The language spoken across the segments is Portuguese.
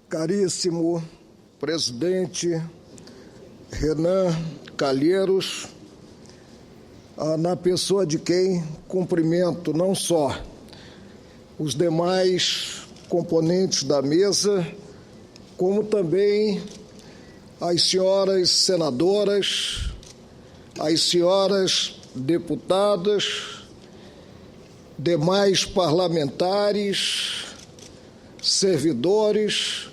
Caríssimo presidente Renan Calheiros, na pessoa de quem cumprimento não só os demais componentes da mesa, como também as senhoras senadoras, as senhoras deputadas, demais parlamentares, servidores,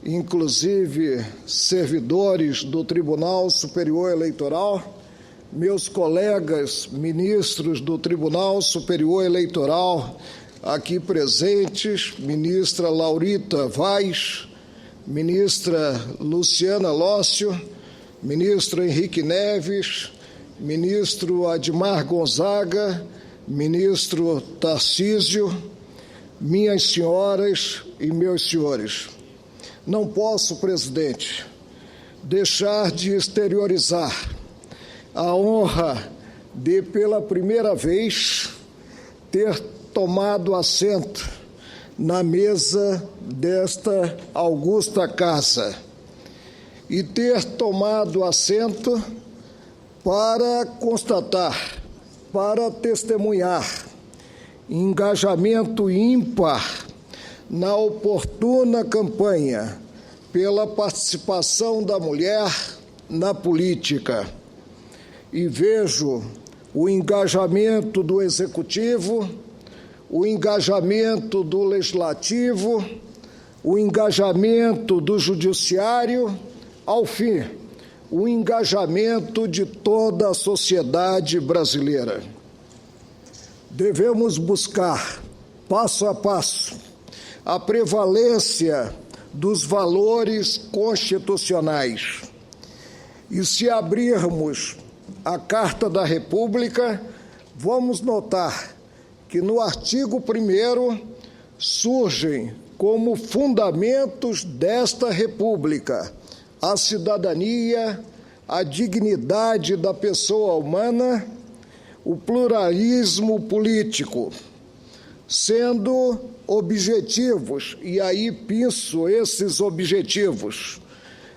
inclusive servidores do Tribunal Superior Eleitoral, meus colegas ministros do Tribunal Superior Eleitoral aqui presentes, ministra Laurita Vaz, ministra Luciana Lócio, ministro Henrique Neves, ministro Admar Gonzaga, ministro Tarcísio, minhas senhoras e meus senhores. Não posso, presidente, deixar de exteriorizar a honra de, pela primeira vez, ter tomado assento na mesa desta augusta casa e ter tomado assento para constatar, para testemunhar engajamento ímpar na oportuna campanha pela participação da mulher na política. E vejo o engajamento do Executivo, o engajamento do Legislativo, o engajamento do Judiciário, ao fim, o engajamento de toda a sociedade brasileira. Devemos buscar, passo a passo, a prevalência dos valores constitucionais. E se abrirmos a Carta da República, vamos notar que no artigo 1º surgem como fundamentos desta República a cidadania, a dignidade da pessoa humana, o pluralismo político, sendo objetivos, e aí penso esses objetivos,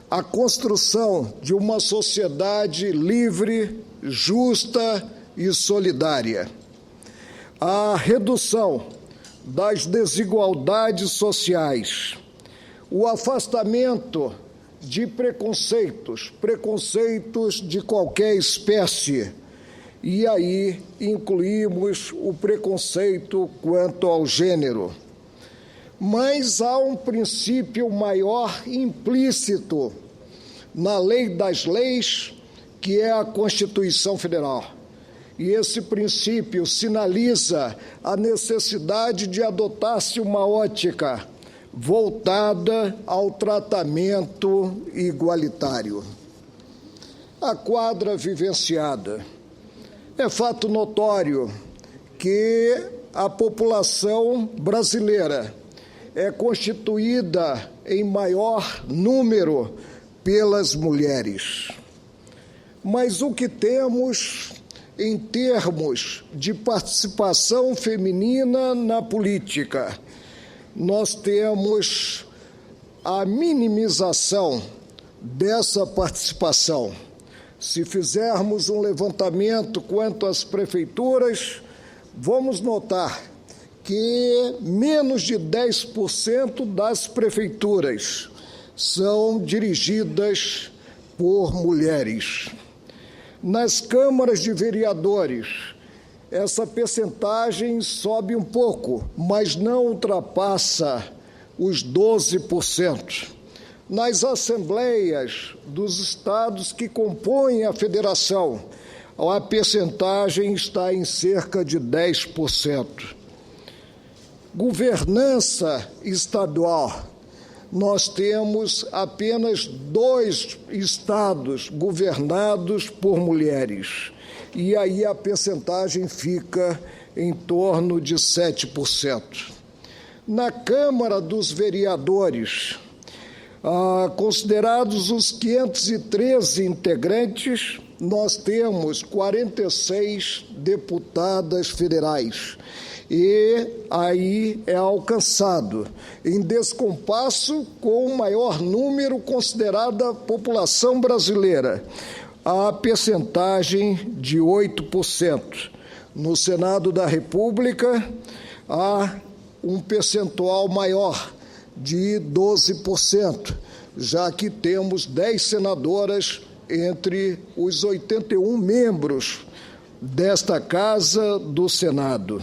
a construção de uma sociedade livre, justa e solidária, a redução das desigualdades sociais, o afastamento de preconceitos de qualquer espécie, e aí incluímos o preconceito quanto ao gênero. Mas há um princípio maior implícito na lei das leis, que é a Constituição Federal. E esse princípio sinaliza a necessidade de adotar-se uma ótica voltada ao tratamento igualitário. A quadra vivenciada. É fato notório que a população brasileira é constituída em maior número pelas mulheres. Mas o que temos em termos de participação feminina na política? Nós temos a minimização dessa participação. Se fizermos um levantamento quanto às prefeituras, vamos notar que menos de 10% das prefeituras são dirigidas por mulheres. Nas câmaras de vereadores, essa percentagem sobe um pouco, mas não ultrapassa os 12%. Nas assembleias dos estados que compõem a federação, a percentagem está em cerca de 10%. Governança estadual. Nós temos apenas 2 estados governados por mulheres. E aí a percentagem fica em torno de 7%. Na Câmara dos Vereadores, considerados os 513 integrantes, nós temos 46 deputadas federais e aí é alcançado, em descompasso com o maior número considerado a população brasileira, a percentagem de 8%. No Senado da República, há um percentual maior, de 12%, já que temos 10 senadoras entre os 81 membros desta Casa do Senado.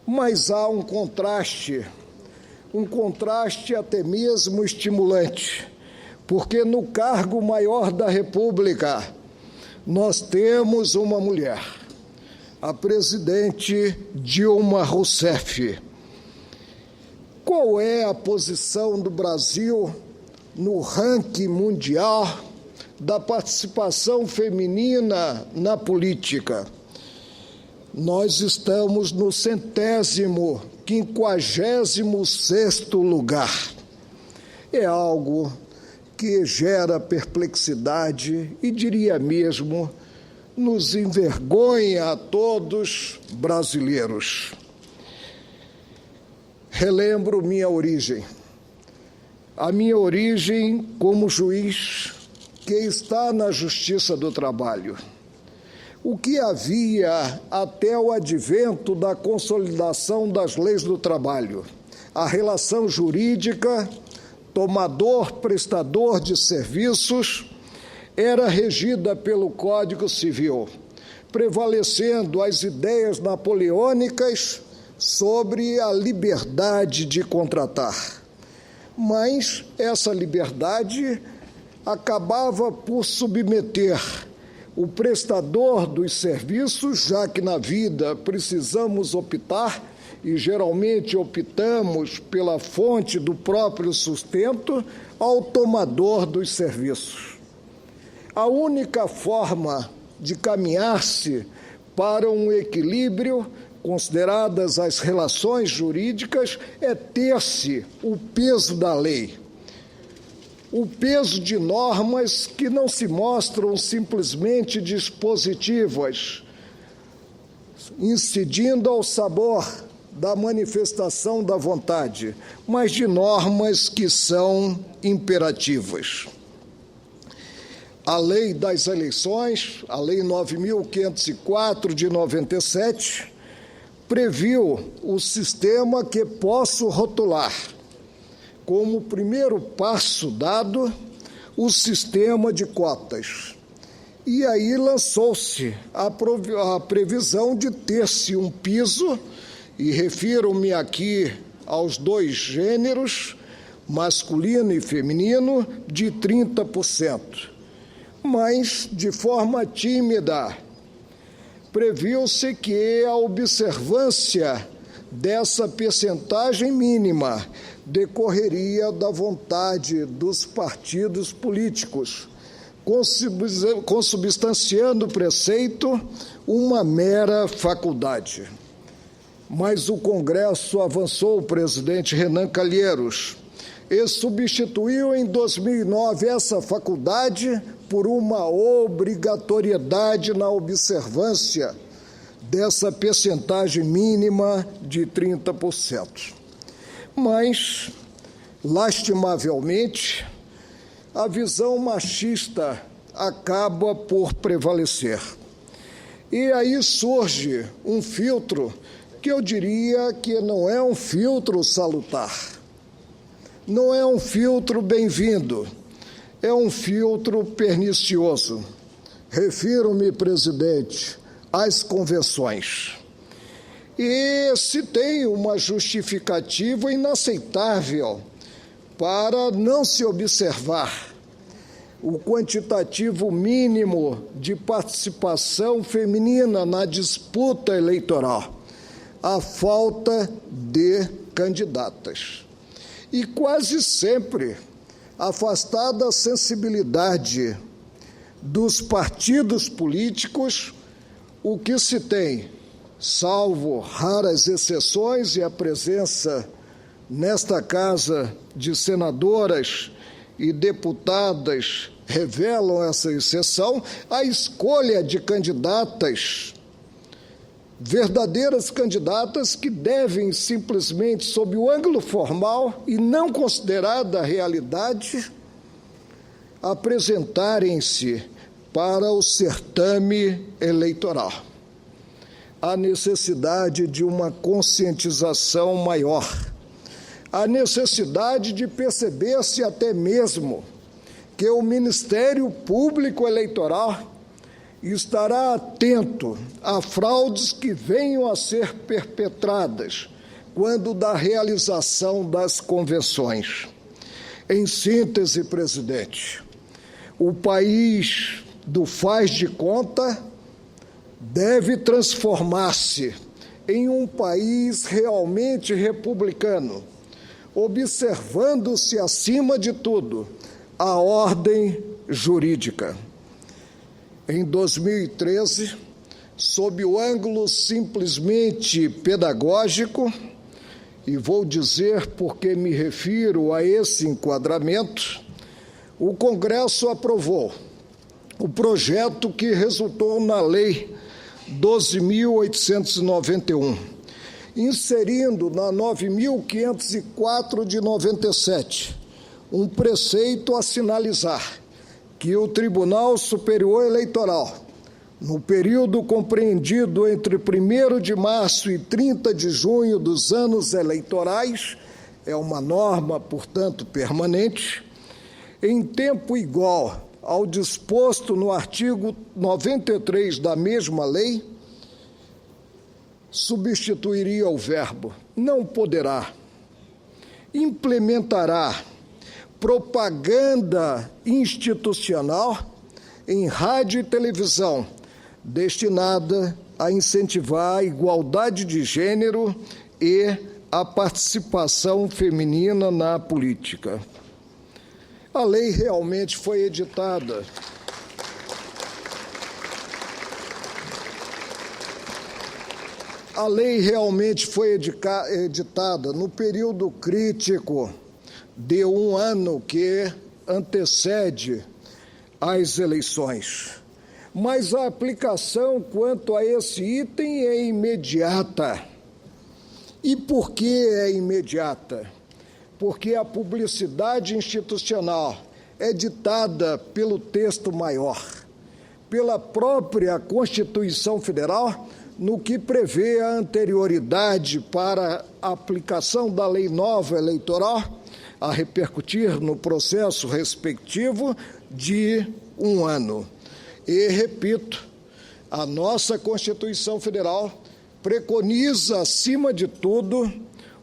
Mas há um contraste até mesmo estimulante, porque no cargo maior da República nós temos uma mulher, a presidente Dilma Rousseff. Qual é a posição do Brasil no ranking mundial da participação feminina na política? Nós estamos no 156º lugar. É algo que gera perplexidade e, diria mesmo, nos envergonha a todos brasileiros. Relembro minha origem. A minha origem como juiz que está na Justiça do Trabalho. O que havia até o advento da consolidação das leis do trabalho? A relação jurídica, tomador-prestador de serviços, era regida pelo Código Civil, prevalecendo as ideias napoleônicas sobre a liberdade de contratar. Mas essa liberdade acabava por submeter o prestador dos serviços, já que na vida precisamos optar, e geralmente optamos pela fonte do próprio sustento, ao tomador dos serviços. A única forma de caminhar-se para um equilíbrio, consideradas as relações jurídicas, é ter-se o peso da lei, o peso de normas que não se mostram simplesmente dispositivas, incidindo ao sabor da manifestação da vontade, mas de normas que são imperativas. A Lei das Eleições, a Lei 9.504 de 97, previu o sistema que posso rotular como primeiro passo dado o sistema de cotas. E aí lançou-se a previsão de ter-se um piso, e refiro-me aqui aos dois gêneros, masculino e feminino, de 30%. Mas, de forma tímida, previu-se que a observância dessa percentagem mínima decorreria da vontade dos partidos políticos, consubstanciando o preceito uma mera faculdade. Mas o Congresso avançou, o presidente Renan Calheiros, e substituiu em 2009 essa faculdade por uma obrigatoriedade na observância dessa percentagem mínima de 30%. Mas, lastimavelmente, a visão machista acaba por prevalecer. E aí surge um filtro que eu diria que não é um filtro salutar, não é um filtro bem-vindo, é um filtro pernicioso. Refiro-me, presidente, às convenções. E se tem uma justificativa inaceitável para não se observar o quantitativo mínimo de participação feminina na disputa eleitoral, a falta de candidatas. E quase sempre, afastada a sensibilidade dos partidos políticos, o que se tem, salvo raras exceções e a presença nesta casa de senadoras e deputadas revelam essa exceção, a escolha de candidatas verdadeiras candidatas que devem simplesmente, sob o ângulo formal e não considerada a realidade, apresentarem-se para o certame eleitoral. Há necessidade de uma conscientização maior, há necessidade de perceber-se até mesmo que o Ministério Público Eleitoral estará atento a fraudes que venham a ser perpetradas quando da realização das convenções. Em síntese, presidente, o país do faz de conta deve transformar-se em um país realmente republicano, observando-se, acima de tudo, a ordem jurídica. Em 2013, sob o ângulo simplesmente pedagógico, e vou dizer porque me refiro a esse enquadramento, o Congresso aprovou o projeto que resultou na Lei 12.891, inserindo na 9.504 de 97 um preceito a sinalizar que o Tribunal Superior Eleitoral, no período compreendido entre 1º de março e 30 de junho dos anos eleitorais, é uma norma, portanto, permanente, em tempo igual ao disposto no artigo 93 da mesma lei, substituiria o verbo não poderá, implementará propaganda institucional em rádio e televisão destinada a incentivar a igualdade de gênero e a participação feminina na política. A lei realmente foi editada. A lei realmente foi editada no período crítico de um ano que antecede às eleições. Mas a aplicação quanto a esse item é imediata. E por que é imediata? Porque a publicidade institucional é ditada pelo texto maior, pela própria Constituição Federal, no que prevê a anterioridade para a aplicação da lei nova eleitoral, a repercutir no processo respectivo de um ano. E, repito, a nossa Constituição Federal preconiza, acima de tudo,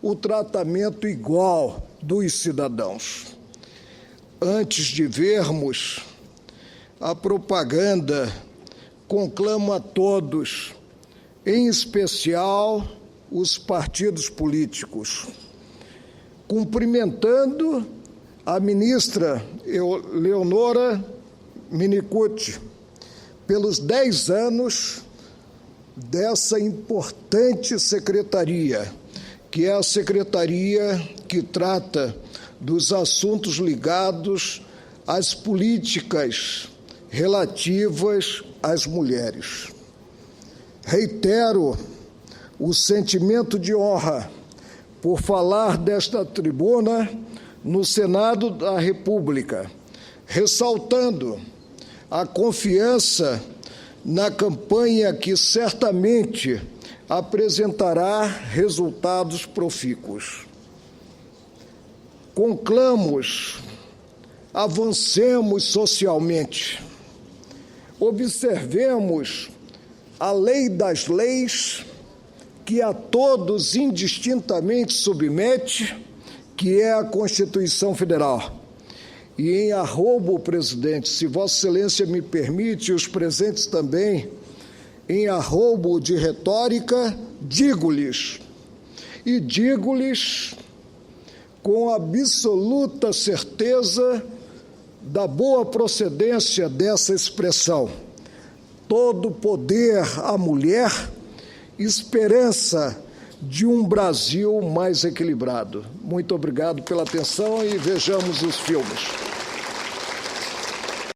o tratamento igual dos cidadãos. Antes de vermos a propaganda, conclamo a todos, em especial os partidos políticos, cumprimentando a ministra Leonora Minicucci pelos 10 anos dessa importante secretaria, que é a secretaria que trata dos assuntos ligados às políticas relativas às mulheres. Reitero o sentimento de honra por falar desta tribuna no Senado da República, ressaltando a confiança na campanha que certamente apresentará resultados profícuos. Conclamos, avancemos socialmente, observemos a lei das leis que a todos indistintamente submete, que é a Constituição Federal. E em arrobo, presidente, se Vossa Excelência me permite, e os presentes também, em arrobo de retórica, digo-lhes com absoluta certeza da boa procedência dessa expressão: todo poder à mulher, esperança de um Brasil mais equilibrado. Muito obrigado pela atenção e vejamos os filmes.